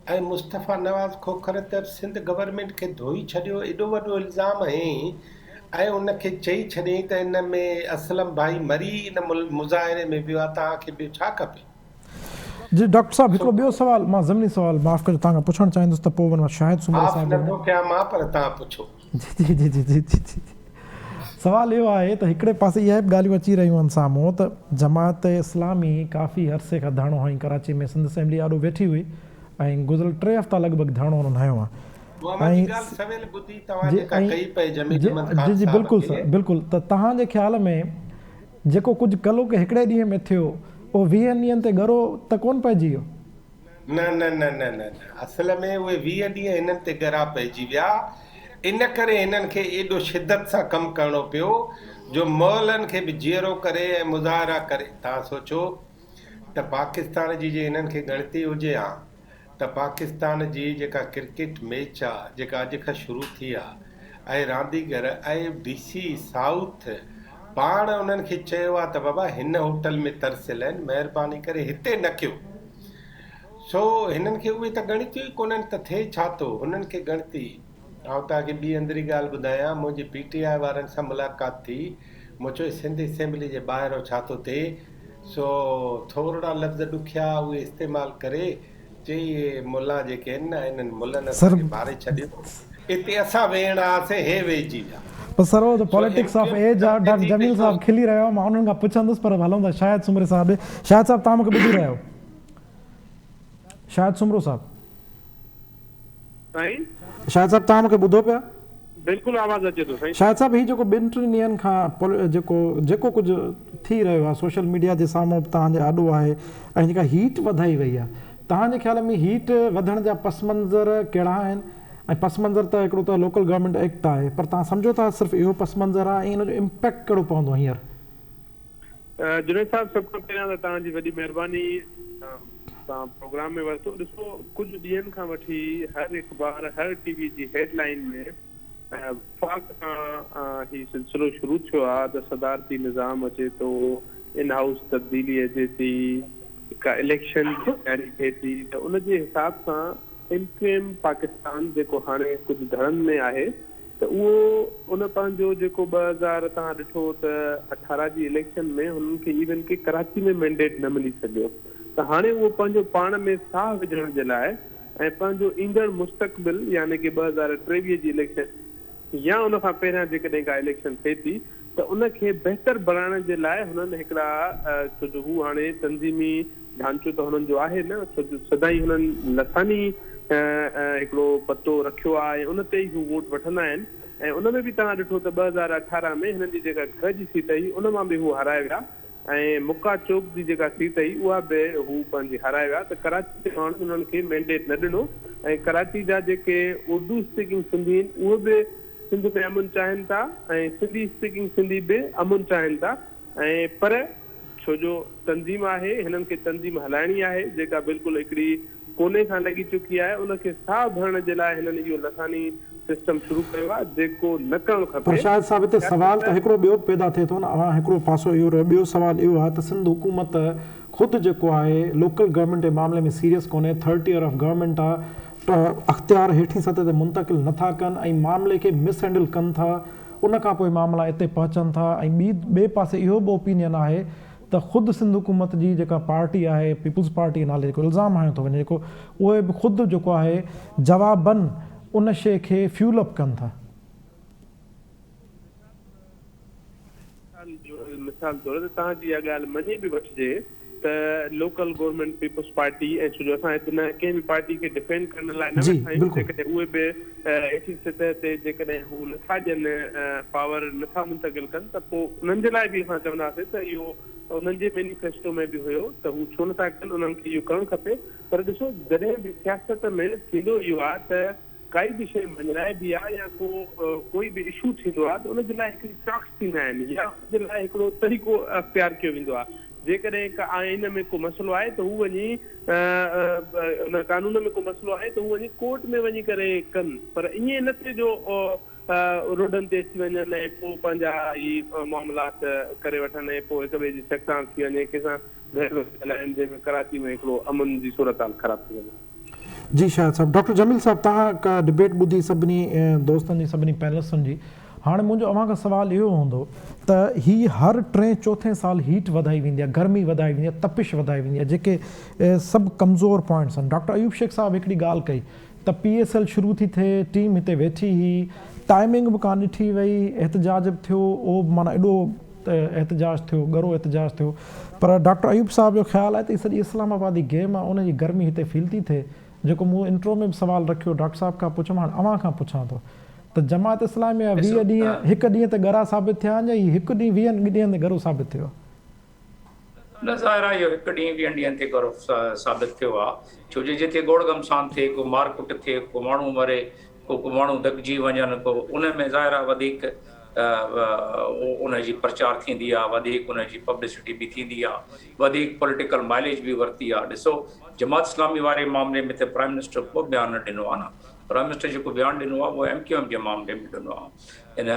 ऐं मुस्तफ़ा नवाज़ खोखर त सिंध गवर्नमेंट खे धोई छॾियो, एॾो वॾो इल्ज़ाम हईं, ऐं उनखे चई छॾियईं त इन में असलम भाई मरी इन मुज़ाहिरे में वियो आहे, तव्हांखे ॿियो छा खपे? जी डॉक्टर साहब, हिकिड़ो ॿियो सवाल, मां ज़मीनी सवाल माफ़ कजो तव्हां खां पुछणु चाहींदुसि त पोइ वरी शाहिद सुमर साहब नथो कयां मां, पर तव्हां पुछो। जी जी जी जी जी जी सवाल इहो आहे त हिकिड़े पासे इहा बि ॻाल्हियूं अची रहियूं आहिनि साम्हूं त जमात इस्लामी काफ़ी अरसे खां धरणो हईं कराची में, सिंध असेंबली ॾाढो वेठी हुई ऐं गुज़िरियल 3 हफ़्ता लॻभॻि धरणो हुननि हयो आहे। जी जी बिल्कुलु सर, बिल्कुलु। त तव्हांजे ख़्याल में जेको कुझु कलो के हिकिड़े ॾींहं में थियो उहो 20 ॾींहंनि ते ॻरो त कोन पइजी वियो? न न न न न असल में उहे 20 ॾींहं हिननि ते ॻरा पइजी विया। इन करे हिननि खे एॾो शिदत सां कमु करिणो पियो जो मौलनि खे बि जीअरो करे ऐं मुज़ाहिरा करे। तव्हां सोचो त पाकिस्तान जी जे हिननि खे ॻणती हुजे हा त पाकिस्तान जी जेका क्रिकेट मैच आहे जेका अॼु खां शुरू थी आहे, ऐं रांदीगर ऐं DC साउथ पाण उन्हनि खे चयो आहे त बाबा हिन होटल में तरसियल आहिनि, महिरबानी करे हिते न कयो। सो हिननि खे उहे त ॻणितियूं ई कोन्हनि त थिए छा थो हुननि खे ॻणती। ऐं तव्हांखे ॿी अंदरी ॻाल्हि ॿुधायां, मुंहिंजी PTI वारनि सां मुलाक़ात थी, मूं चयो सिंध असेंबली जे ॿाहिरि छा थो थिए। सो थोरा लफ़्ज़ ॾुखिया उहे इस्तेमालु करे चई मुला जेके आहिनि न इन्हनि मुलनि असांखे मारे छॾियो, हिते असां वेहणा हुआसीं, हे वेहिजी विया। पर सर वो तो पॉलिटिक्स ऑफ एज आहे। डॉक्टर जमील साहब खिली रहियो, मां उन्हनि खां पुछंदुसि पर हलूं था शाहिद सुमरे साहब ॾे। शाहिद साहब तव्हां मूंखे ॿुधी रहिया आहियो? शाहिद सुमरो साहब, शाहिद साहब तव्हां मूंखे ॿुधो पिया? बिल्कुलु आवाज़ अचे थो। शाहिद साहब हीउ जेको 2-3 ॾींहंनि खां जेको कुझु थी रहियो आहे सोशल मीडिया जे साम्हूं तव्हांजे आॾो आहे, ऐं जेका हीट वधाई वई आहे, तव्हांजे ख़्याल में हीट वधण जा पस मंज़र कहिड़ा आहिनि? ऐं पस मंज़र त हिकिड़ो त लोकल गवर्नमेंट एक्ट आहे, पर तव्हां सम्झो था सिर्फ़ु इहो पस मंज़र आहे, ऐं इन जो इम्पैक्ट कहिड़ो पवंदो हींअर? जुनेद साहब, सभु खां पहिरियां त तव्हांजी वॾी महिरबानी, तव्हां प्रोग्राम में वरितो। ॾिसो, कुझु ॾींहंनि खां वठी हर अख़बार हर TV जी हेडलाइन में वफ़ाक़ खां ही सिलसिलो शुरू थियो आहे त सदारती निज़ाम अचे थो, इन हाउस तब्दीली अचे थी, का इलेक्शन जी तयारी थिए थी, त उनजे हिसाब सां MQM पाकिस्तान जेको हाणे कुझु धड़नि में आहे त उहो उन पंहिंजो जेको 2000 तव्हां ॾिठो त 18 जी इलेक्शन में हुननि खे इवन के कराची में मैंडेट न मिली सघियो, त हाणे उहो पंहिंजो पाण में साह विझण जे लाइ ऐं पंहिंजो ईंदड़ मुस्तक़बिल यानी कि 2023 जी इलेक्शन या उन खां पहिरियां जेकॾहिं का इलेक्शन थिए थी त उनखे बहितर बणाइण जे लाइ हुननि हिकिड़ा, छो जो हू हाणे तंज़ीमी ढांचो त हुननि जो आहे न, छो जो सदाई हुननि लसानी हिकिड़ो पतो रखियो आहे ऐं उन ते ई हू वोट वठंदा आहिनि। ऐं उन में बि तव्हां ॾिठो त 2018 में हिननि जी जेका घर जी सीट हुई उन मां बि हू हाराए विया, ऐं मुक्का चौक जी जेका सीट हुई उहा बि हू पंहिंजी हाराए विया। त कराची जे माण्हुनि उन्हनि खे मैंडेट न ॾिनो, ऐं कराची जा जेके उर्दू स्पीकिंग सिंधी आहिनि उहे बि सिंध में अमुन चाहिनि था, ऐं सिंधी स्पीकिंग सिंधी बि अमुन चाहिनि था। ऐं पर छो जो तंज़ीम आहे, हिननि खे तंज़ीम हलाइणी आहे जेका बिल्कुलु हिकिड़ी कोने खां लॻी चुकी आहे, उनखे साह भरण जे लाइ हिननि इहो लसानी सिस्टम शुरू कयो आहे जेको न करणु खपे। पर शायद साहब हिते सवाल त हिकिड़ो ॿियो पैदा थिए थो न, अवां हिकिड़ो पासो इहो रहियो, ॿियो सवाल इहो आहे त सिंध हुकूमत ख़ुदि जेको आहे लोकल गवर्नमेंट जे मामले में सीरियस कोन्हे, 3rd ईयर ऑफ गवर्नमेंट आहे, अख़्तियार हेठी सतह ते मुंतक़िल नथा कनि ऐं मामले खे मिसहैंडल कनि था, उन खां पोइ मामला हिते पहुचनि था। ऐं ॿिए पासे इहो बि ओपिनियन आहे त ख़ुदि सिंध हुकूमत जी जेका पार्टी आहे, पीपल्स पार्टी जे नाले जेको इल्ज़ाम हणियो थो वञे, जेको उहे बि ख़ुदि जेको आहे जवाबनि उन शइ खे फ्यूल अप कनि था। मिसाल तौर ते तव्हांजी इहा ॻाल्हि मञी बि वठिजे त लोकल गवर्नमेंट पीपल्स पार्टी ऐं छो जो असां हिते न कंहिं बि पार्टी खे डिफेंड करण लाइ न वेठा आहियूं, जेकॾहिं उहे बि हेठी सतह ते जेकॾहिं हू नथा ॾियनि, पावर नथा मुंतक़िल कनि, त पोइ उन्हनि जे लाइ बि असां चवंदासीं त इहो उन्हनि जे मैनिफेस्टो में बि हुयो त हू छो नथा कनि, उन्हनि खे इहो करणु खपे। पर ॾिसो, जॾहिं बि सियासत में थींदो इहो आहे त काई बि शइ मञाइबी आहे या कोई बि इशू थींदो आहे त उनजे लाइ हिकिड़ी टॉक्स थींदा आहिनि या उनजे लाइ हिकिड़ो तरीक़ो अख़्तियार कयो वेंदो आहे। जेकॾहिं का आइन में को मसइलो आहे त हू वञी उन कानून में को मसइलो आहे त हू वञी कोर्ट में वञी करे कनि, पर ईअं न थिए जो रोडनि ते अची वञनि ऐं पोइ पंहिंजा ही मामलात करे वठनि ऐं पोइ हिक ॿिए जी टकरार थी वञे, कंहिंसां ॻाल्हाइनि जंहिंमें कराची में हिकिड़ो अमन जी सूरत हाल ख़राब थी वञे। जी शायद साहब। डॉक्टर जमील साहब, तव्हां का डिबेट ॿुधी सभिनी दोस्तनि जी, सभिनी पैनलिस्टनि जी। हाणे मुंहिंजो अव्हां खां सुवाल इहो हूंदो त ही हर 3-4 साल हीट वधाई वेंदी आहे, गर्मी वधाई वेंदी आहे, तपिश वधाई वेंदी आहे, जेके सभु कमज़ोर पॉइंट्स आहिनि। डॉक्टर अयूब शेख साहब हिकिड़ी ॻाल्हि कई त PSL शुरू थी थिए, टीम हिते वेठी हुई, टाइमिंग बि कान ॾिठी वई, एहतजाज बि थियो, उहो माना एॾो एहतजाज थियो, ॻरो एहतजाज थियो। पर डॉक्टर अयूब साहब जो ख़्यालु आहे त सॼी इस्लामाबादी गेम आहे, उनजी गर्मी हिते फील थी थिए। जेको मूं इंट्रो में बि सवाल रखियो, डॉक्टर साहब खां पुछां, हाणे अव्हां खां पुछां थो त जमात इस्लामी 20 ॾींहं हिकु ॾींहं ते ॻरा साबित थिया आहिनि या हिकु ॾींहुं 20 ॾींहंनि ते ॻरो साबित थियो? न, ज़ाहिर आहे इहो हिकु ॾींहुं 20 ॾींहंनि ते ॻरो साबित थियो आहे, छो जो जिथे गोड़ गमसान थिए, को मारकुट थिए, को माण्हू मरे, को माण्हू दॿिजी वञनि, को उन में ज़ाहिर आहे वधीक उनजी प्रचार थींदी आहे, वधीक उनजी पब्लिसिटी बि थींदी आहे, वधीक पॉलिटिकल माइलेज बि वरिती आहे। ॾिसो, जमात इस्लामी वारे मामले में त प्राइम मिनिस्टर को बयानु न ॾिनो आहे न। प्राइम मिनिस्टर जेको बयानु ॾिनो आहे उहो MQM जे मामले में ॾिनो आहे। इन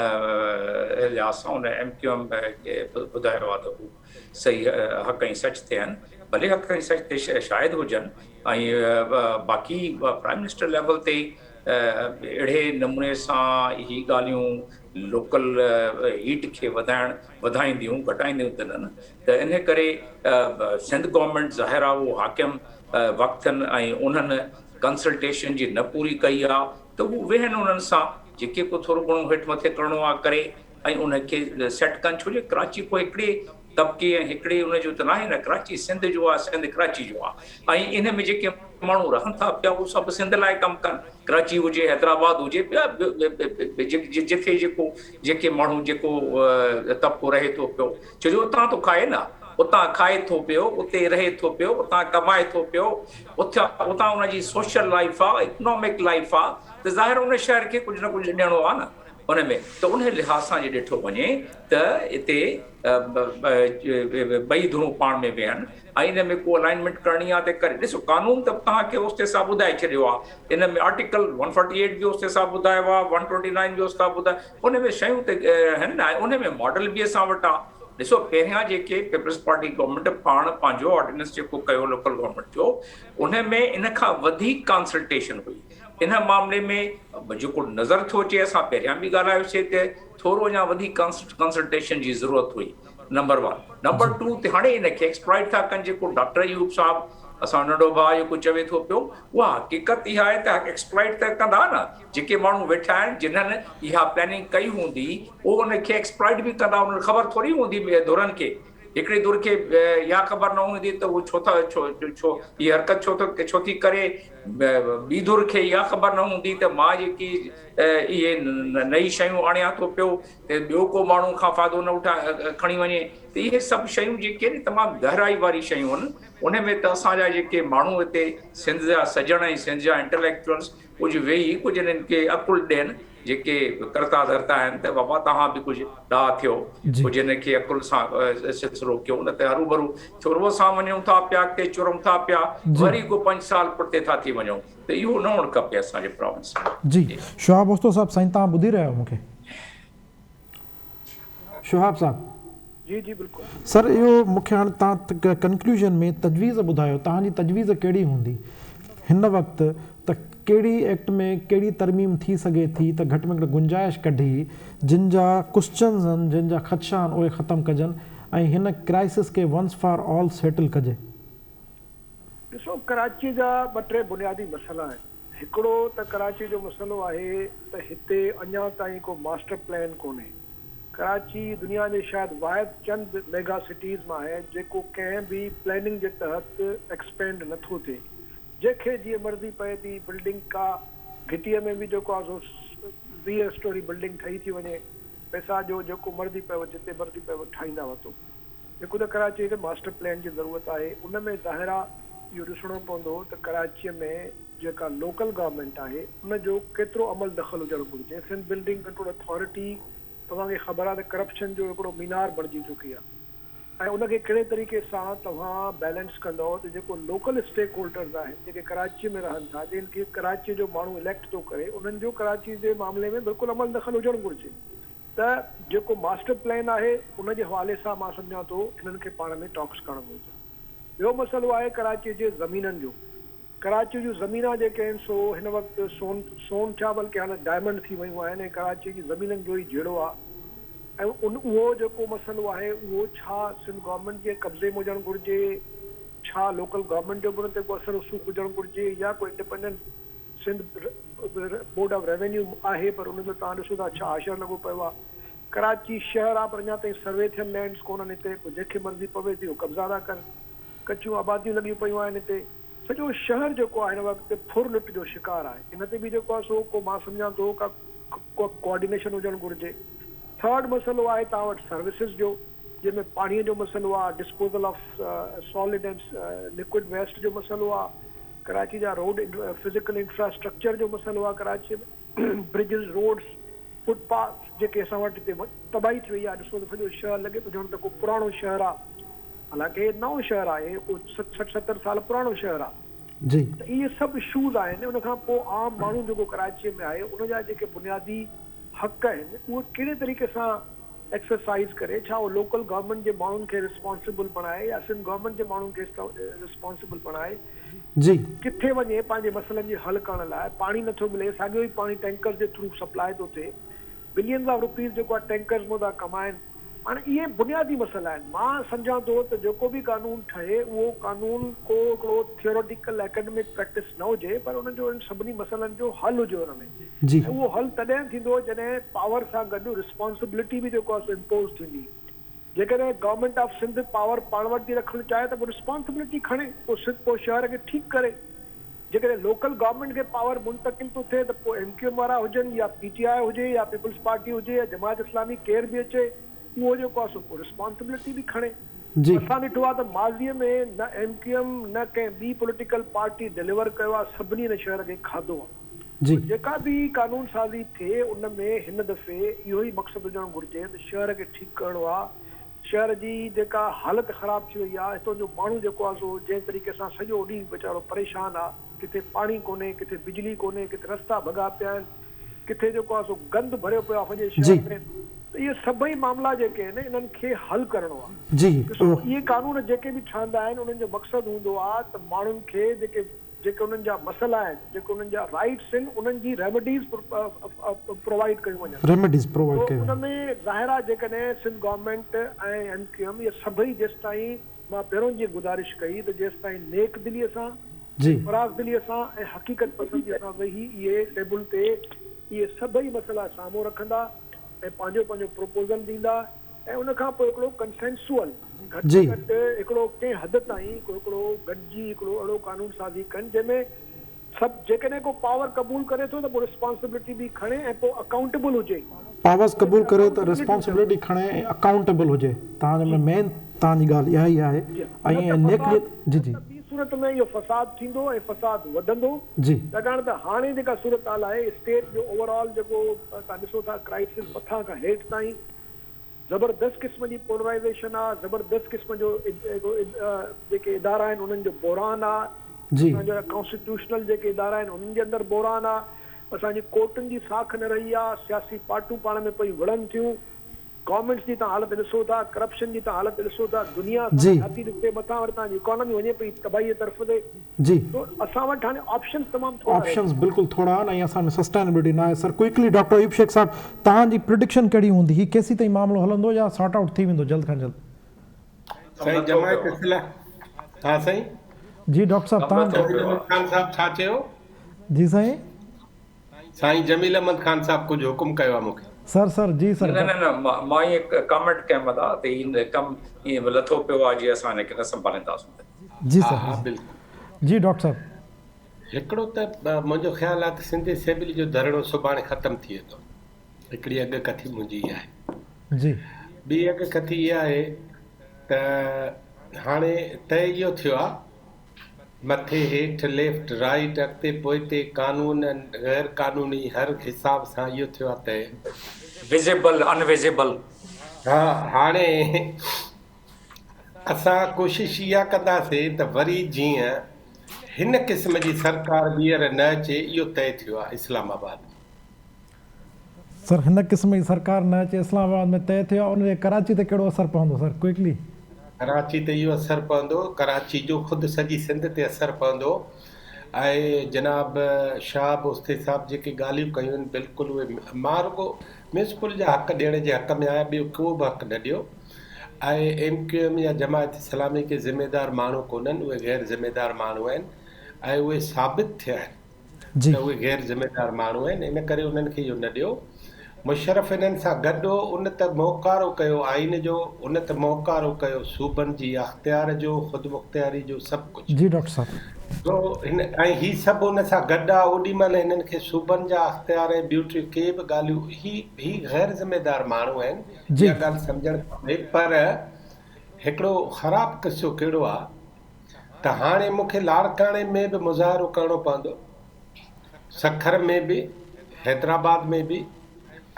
लिहाज़ सां उन MQM खे ॿुधायो आहे त हू सही हक़ ऐं सच ते आहिनि, भले हक़ ऐं सच ते शायदि हुजनि। ऐं बाक़ी प्राइम मिनिस्टर लेवल ते अहिड़े नमूने सां ही ॻाल्हियूं लोकल हीट खे वधाईंदियूं घटाईंदियूं त न, त इन करे सिंध गवर्नमेंट ज़ाहिर आहे उहो हाकिम वक़्तनि ऐं उन्हनि कंसल्टेशन जी न पूरी कई आहे, त हू वेहनि उन्हनि सां, जेके को थोरो घणो हेठि मथे करिणो आहे करे ऐं उनखे सेट कनि। छो जो कराची को हिकिड़े तबिके ऐं हिकिड़े उनजो त न आहे न, कराची सिंध जो आहे, सिंध कराची जो आहे, ऐं इन में जेके माण्हू रहनि था पिया उहे सभु सिंध लाइ कमु कनि। कराची हुजे, हैदराबाद हुजे, ॿिया जिथे जेके माण्हू जेको तबिको रहे थो पियो, छो जो उतां थो खाए न, उतां खाए थो पियो, उते रहे थो पियो, उतां कमाए थो पियो, उतां उनजी सोशल लाइफ आहे, इकोनॉमिक लाइफ आहे, त ज़ाहिर उन शहर खे कुझु न कुझु ॾियणो आहे न उन में। त उन लिहाज़ सां जे ॾिठो वञे त हिते ॿई धुरूं पाण में वेहनि ऐं इन में को अलाइनमेंट करणी आहे त करे। ॾिसो, कानून त तव्हांखे उस हिसाब ॿुधाए छॾियो आहे, इन में आर्टिकल 148 बि उस हिसाब ॿुधायो आहे, 129 बि उस हिसाब ॿुधायो, उन में शयूं त आहिनि न, उन में मॉडल बि असां वटि आहे। ॾिसो, पहिरियां जेके पीपल्स पार्टी गवर्नमेंट पाण पंहिंजो ऑर्डिनेंस जेको कयो लोकल गवर्नमेंट जो, उन में इन खां वधीक कंसल्टेशन हुई। इन मामले में जेको नज़र थो अचे, असां पहिरियां बि ॻाल्हायोसीं त थोरो अञा वधीक कंसल्टेशन जी ज़रूरत हुई, नंबर 1। नंबर 2 ते हाणे इनखे एक्सप्लॉइट था कनि, जेको डॉक्टर अयूब साहब असां नंढो भाउ जेको चवे थो पियो, उहा हक़ीक़त इहा आहे त एक्सप्लॉइट त कंदा न, जेके माण्हू वेठा आहिनि जिन्हनि इहा प्लानिंग कई हूंदी, उहो उनखे एक्सप्लॉइट बि कंदा। उन्हनि ख़बर थोरी हूंदी धुरनि खे, हिकिड़े धुर खे इहा ख़बर न हूंदी त उहो छो हीअ हरकत छो थी करे, ॿी धुर खे इहा ख़बर न हूंदी त मां जेकी इहे नई शयूं आणियां थो पियो त ॿियो को माण्हू खां फ़ाइदो न खणी वञे। त इहे सभु शयूं जेके आहिनि तमामु गहराई वारी शयूं आहिनि। उन में त असांजा जेके माण्हू हिते सिंध जा सजण ऐं सिंध जा इंटेलेक्चुअल्स कुझु वेही कुझु हिननि खे अकुल ॾियनि, जेके करता धरता आहिनि, त बाबा तव्हां बि कुझु ॾाह थियो, कुझु हिनखे अकुल सां सिलसिलो कयो, न त हरू भरू चोरव सां वञूं था पिया, अॻिते चुरऊं था पिया, वरी को 5 साल पुठिते था थी वञूं, त इहो न हुअणु खपे असांजे प्रोविंस में। जी शुहाब उस्तो साहब, साईं तव्हां ॿुधी रहिया आहियो मूंखे? शुहाब साहब? जी जी बिल्कुलु सर, इहो मूंखे हाणे तव्हां कंक्लूजन में तजवीज़ ॿुधायो, तव्हांजी तजवीज़ कहिड़ी हूंदी हिन वक़्तु, त कहिड़ी एक्ट में कहिड़ी तरमीम थी सघे थी त घटि में घटि गुंजाइश कढी जिन जा क्वेश्चन्स आहिनि, जिन जा ख़दशा आहिनि, उहे ख़तमु कजनि ऐं हिन क्राइसिस खे वंस फॉर ऑल सेटल कजे? ॾिसो, कराची जा ॿ टे बुनियादी मसइला आहिनि। हिकिड़ो त कराची जो मसइलो आहे त हिते अञा ताईं को मास्टर प्लान कोन्हे। कराची दुनिया जे शायदि वाहिद चंद मेगा सिटीज़ मां आहे जेको कंहिं बि प्लानिंग जे तहत एक्सपेंड नथो थिए। जंहिंखे जीअं मर्ज़ी पए थी बिल्डिंग का घिटीअ में बि जेको आहे 20 स्टोरी बिल्डिंग ठही थी वञे, पैसा जो जेको मर्ज़ी पियो जिते मर्ज़ी पियो ठाहींदा वरितो। जेको त कराची खे मास्टर प्लान जी ज़रूरत आहे। उन में ज़ाहिर आहे इहो ॾिसणो पवंदो त कराचीअ में जेका लोकल गवर्नमेंट आहे उन जो केतिरो अमल दख़ल हुजणु घुरिजे। सिंध बिल्डिंग कंट्रोल अथॉरिटी तव्हांखे ख़बर आहे त करप्शन जो हिकिड़ो मीनार बणिजी चुकी आहे ऐं उनखे कहिड़े तरीक़े सां तव्हां बैलेंस कंदव त जेको लोकल स्टेक होल्डर्स आहिनि जेके कराचीअ में रहनि था, जिनखे कराचीअ जो माण्हू इलेक्ट थो करे, उन्हनि जो कराची जे मामले में बिल्कुलु अमल दख़ल हुजणु घुरिजे। त जेको मास्टर प्लान आहे उन जे हवाले सां मां सम्झां थो हिननि खे पाण में टॉक्स करणु घुरिजे। ॿियो मसइलो आहे कराची जे ज़मीननि जो। कराची जूं ज़मीना जेके आहिनि सो हिन वक़्तु सोन चावल के हाणे डायमंड थी वियूं आहिनि ऐं कराची जी ज़मीननि जो ई जहिड़ो आहे। ऐं उहो जेको मसइलो आहे उहो छा सिंध गवर्नमेंट जे कब्ज़े में हुजणु घुरिजे, छा लोकल गवर्नमेंट जो उन ते को असर रसूख़ हुजणु घुरिजे, या कोई independent Sindh board of revenue आहे पर उन जो तव्हां ॾिसो था छा आशर लॻो पियो आहे। कराची शहर आहे पर अञा ताईं सर्वे थियल लैंड्स कोन्हनि हिते, पोइ जंहिंखे मर्ज़ी पवे थी उहो कब्ज़ा था कनि। कचियूं आबादियूं लॻियूं पियूं आहिनि हिते। सॼो शहर जेको आहे हिन वक़्तु फुर लुट जो शिकार आहे। इन ते बि जेको आहे सो को मां सम्झां थो का कोऑर्डिनेशन हुजणु घुरिजे। थर्ड मसइलो आहे तव्हां वटि सर्विसिस जो, जंहिंमें पाणीअ जो मसइलो आहे, disposal of solid and liquid waste जो मसइलो आहे, कराची जा रोड फिजिकल इंफ्रास्ट्रक्चर जो मसइलो आहे, कराची में ब्रिजिस, रोड्स, फुटपाथ जेके असां वटि हिते तबाही थी वई आहे। ॾिसो त सॼो शहर लॻे थो ॼण त को पुराणो शहर आहे, हालांकि नओं शहर आहे, को 60-70 साल पुराणो शहर आहे जी। त इहे सभु इशूज़ आहिनि। उन खां पोइ आम माण्हू जेको कराचीअ में आहे उन जा जेके बुनियादी हक़ आहिनि उहे कहिड़े तरीक़े सां एक्सरसाइज करे, छा उहो लोकल गवर्नमेंट जे माण्हुनि खे रिस्पॉन्सिबल बणाए या सिंध गवर्नमेंट जे माण्हुनि खे रिस्पॉन्सिबल बणाए जी, किथे वञे पंहिंजे मसइलनि जी हल करण लाइ। पाणी नथो मिले, साॻियो ई पाणी टैंकर जे थ्रू सप्लाई थो थिए, बिलियंस ऑफ रुपीज़ जेको आहे टैंकर्स मां था कमाइनि। हाणे इहे बुनियादी मसइला आहिनि। मां सम्झां थो त जेको बि कानून ठहे उहो कानून को हिकिड़ो थियोरेटिकल एकेडमिक प्रैक्टिस न हुजे, पर उनजो इन सभिनी मसइलनि जो हल हुजे हुन में। जी। ऐं उहो हल तॾहिं थींदो जॾहिं पावर सां गॾु रिस्पॉन्सिबिलिटी बि जेको आहे इम्पोज थींदी। जेकॾहिं गवर्नमेंट ऑफ सिंध पावर पाण वटि रखणु चाहे त पोइ रिस्पॉन्सिबिलिटी खणे, पोइ शहर खे ठीकु करे। जेकॾहिं लोकल गवर्नमेंट खे पावर मुंतकिल थो थिए त पोइ MQM वारा हुजनि या PTI हुजे या पीपल्स पार्टी हुजे या जमात इस्लामी केर बि अचे, उहो जेको आहे सो रिस्पॉन्सिबिलिटी बि खणे। असां ॾिठो आहे त माज़ीअ में न MQM न कंहिं ॿी पॉलिटिकल पार्टी डिलीवर कयो आहे, सभिनी हिन शहर खे खाधो आहे। जेका बि कानून साज़ी थिए उन में हिन दफ़े इहो ई मक़सदु हुजणु घुरिजे त शहर खे ठीकु करिणो आहे। शहर जी जेका हालत ख़राब थी वई आहे, हितां जो माण्हू जेको आहे सो जंहिं तरीक़े सां सॼो ॾींहुं वीचारो परेशान आहे, किथे पाणी कोन्हे, किथे बिजली कोन्हे, किथे रस्ता भॻा पिया आहिनि, किथे जेको आहे सो गंद भरियो पियो आहे सॼे शहर में। त इहे सभई मामला जेके आहिनि इन्हनि खे हल करिणो आहे जी। इहे कानून जेके बि ठहंदा आहिनि उन्हनि जो मक़सदु हूंदो आहे त माण्हुनि खे जेके उन्हनि जा मसइला आहिनि, जेके उन्हनि जा राइट्स आहिनि, उन्हनि जी रेमेडीज़ प्रोवाइड कयूं वञनि। उन में ज़ाहिर आहे जेकॾहिं सिंध गवर्नमेंट ऐं MQM इहे सभई जेसि ताईं, मां पहिरों जीअं गुज़ारिश कई त जेसि ताईं नेक दिलीअ सां, फराज़ दिलीअ सां ऐं हक़ीक़त पसंदीअ सां वेही इहे टेबल ते इहे सभई मसइला साम्हूं रखंदा ऐं पंहिंजो प्रपोज़ल ॾींदा ऐं उन खां पोइ हिकिड़ो कंसेंसुअल घटि घटि हिकिड़ो कंहिं हद ताईं हिकिड़ो गॾिजी हिकिड़ो अहिड़ो कानून साज़ी कनि जंहिंमें सभु जेकॾहिं को पावर क़बूल करे थो त पोइ रिस्पॉन्सिबिलिटी बि खणे ऐं पोइ अकाउंटेबल हुजे। पावर्स क़बूल करे त रिस्पॉन्सिबिलिटी खणे ऐं अकाउंटेबल हुजे। तव्हांजो मेन तव्हांजी ॻाल्हि इहा ई आहे। ऐं नेकलियत जी जी सूरत में इहो फसाद थींदो ऐं फसाद वधंदो जी। छाकाणि त हाणे जेका सूरत हाल आहे स्टेट जो ओवरऑल जेको तव्हां ॾिसो था क्राइसिस मथां खां हेठि ताईं ज़बरदस्त क़िस्म जी पोलराइज़ेशन आहे, ज़बरदस्त क़िस्म जो जेके इदारा आहिनि उन्हनि जो बहिरान आहे जी। असांजा कॉन्स्टिट्यूशनल जेके इदारा आहिनि उन्हनि जे अंदरि बहिरान आहे। असांजी कोर्टुनि जी साख न रही आहे, सियासी पार्टियूं पाण में पई विढ़नि थियूं, गवर्नमेंट्स जी तव्हां हालत ॾिसो था, करप्शन जी तव्हां हालत ॾिसो था, दुनिया जी। छाती ॾिसे मथां वरी तव्हांजी इकोनॉमी वञे पई तबाही तरफ़ ते। जी तो असां वटि हाणे ऑप्शन तमामु थोरा आहिनि। ऑप्शंस बिल्कुलु थोड़ा आहिनि ऐं असां में सस्टेनेबिलिटी न आहे। Sir quickly doctor Ayub Sheikh sahab, तव्हांजी प्रिडिक्शन कहिड़ी हूंदी? ही केसीं ताईं मामिलो हलंदो या सॉर्ट आउट थी वेंदो जल्द खां जल्द? साईं जमायत इस्लाह, हा साईं जी डॉक्टर साहब तव्हां जमील अहमद ख़ान साहब छा चयो? जी साईं। साईं जमील अहमद ख़ान साहब कुझु हुकुम कयो आहे मूंखे। सर जी सर। न मां ईअं कमेंट कयां था त इन कमु ईअं लथो पियो आहे जीअं असां हिनखे न संभालींदासीं। जी हा सर। हा बिल्कुलु। जी डॉक्टर साहब। हिकिड़ो त मुंहिंजो ख़्यालु आहे त सिंधी असेंबली जो धरणो सुभाणे ख़तमु थिए थो। हिकिड़ी अॻकथी मुंहिंजी इहा आहे। जी ॿी अॻकथी इहा आहे त हाणे तय इहो थियो आहे, मथे हेठि लेफ्ट राइट अॻिते पोइते कानून गैर कानूनी हर हिसाब सां इहो थियो आहे तय। विज़िबल अनविज़िबल। हा हाणे असां कोशिशि इहा कंदासीं त वरी जीअं हिन क़िस्म जी सरकार ॿीहर न अचे, इहो तय थियो आहे इस्लामाबाद। सर हिन क़िस्म जी सरकार न अचे इस्लामाबाद में तय थियो आहे, उनजे कराची ते कहिड़ो असरु पवंदो सर क्विकली? कराची ते इहो असरु पवंदो, कराची जो ख़ुदि सॼी सिंध ते असरु पवंदो। ऐं जनाब शाह उस्ते साहब जेके ॻाल्हियूं कयूं आहिनि बिल्कुलु उहे मां रुॻो म्यूनिसिपल जा हक़ ॾियण जे हक़ में आहियां, ॿियो को बि हक़ न ॾियो। ऐं MQM या जमायत इस्लामी के ज़िम्मेदार माण्हू कोन्हनि, उहे गैर ज़िम्मेदार माण्हू आहिनि ऐं उहे साबित थिया आहिनि जी त उहे गैर ज़िम्मेदार माण्हू आहिनि। इन करे उन्हनि खे इहो न ॾियो। मुशर्रफ इन्हनि सां गॾु उन त मोहकारो कयो आइन जो, उन त मोहकारो कयो सूबनि जी अख़्तियार जो, ख़ुदि मुख़्तियारी जो, सभु कुझु। जी डॉक्टर साहब। तो हिन ऐं ही सभु उन सां गॾु आहे। ओॾी महिल हिननि खे सूबनि जा अख़्तियार ऐं ॿियूं के बि ॻाल्हियूं ही गैर ज़िम्मेदार माण्हू आहिनि। जी। इहा ॻाल्हि सम्झणु खपे। पर हिकिड़ो ख़राबु क़िसो कहिड़ो आहे त हाणे मूंखे लाड़काणे में बि मुज़ाहिरो करिणो पवंदो, सखर में बि, हैदराबाद में बि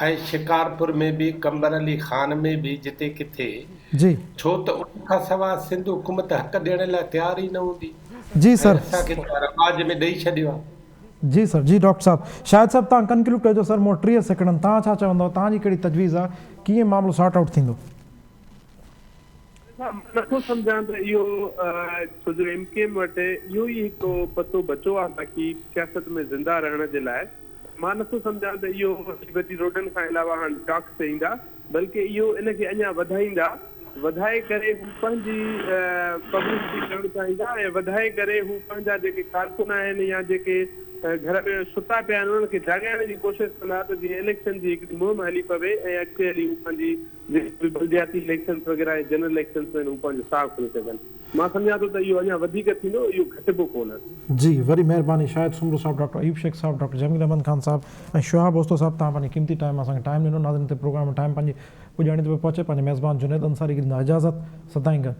ऐं शिकारपुर में बि, कंबर अली खान में बि, जिते किथे। जी छो त उन खां सवाइ सिंध हुकूमत हक़ ॾियण लाइ तयारु ई न हूंदी। जी सर। असांखे रवाज में ॾेई छॾियो आहे। जी सर। जी डॉक्टर साहब शायदि साहब तव्हां कंक्लूड कजो सर, मूं 30 सेकंड। तव्हां छा चवंदव, तव्हांजी कहिड़ी तजवीज़ आहे, कीअं मामिलो सॉर्ट आउट थींदो? नथो सम्झां त इहो छो जो MKM वटि इहो ई हिकिड़ो पतो बचो आहे बाक़ी सियासत में ज़िंदा रहण जे लाइ। मां नथो सम्झां त इहो वॾी रोडनि खां अलावा हाणे टॉक्स ते ईंदा, बल्कि इहो इनखे अञा वधाईंदा, वधाए करे हू पंहिंजी पब्लिसिटी करणु चाहींदा ऐं वधाए करे हू पंहिंजा जेके कारकुन आहिनि या जेके घर में सुता पिया आहिनि उन्हनि खे जाॻाइण जी कोशिशि कंदा त जीअं इलेक्शन जी हिकिड़ी मुहिम हली पवे ऐं अॻिते हली हू पंहिंजी जेके बलदियाती इलेक्शन्स वग़ैरह ऐं जनरल इलेक्शन्स में हू पंहिंजो साह खणी सघनि। मां सम्झां थो त इहो अञा वधीक थींदो, इहो घटिबो कोन। जी वरी महिरबानी। शाहिद सुमरू साहब, डॉक्टर अयूब शेख साहब, डॉक्टर जमील अहमद ख़ान साहब ऐं शुहाब ओस्तो साहब, तव्हां पंहिंजी क़ीमती टाइम असांखे टाइम ॾिनो। नाज़रीन ते प्रोग्राम में टाइम पंहिंजी पुॼाइणी ते पहुचे। पंहिंजे मेज़बान जुनैद अंसारी खे ॾींदा इजाज़त। सदाईं गॾु।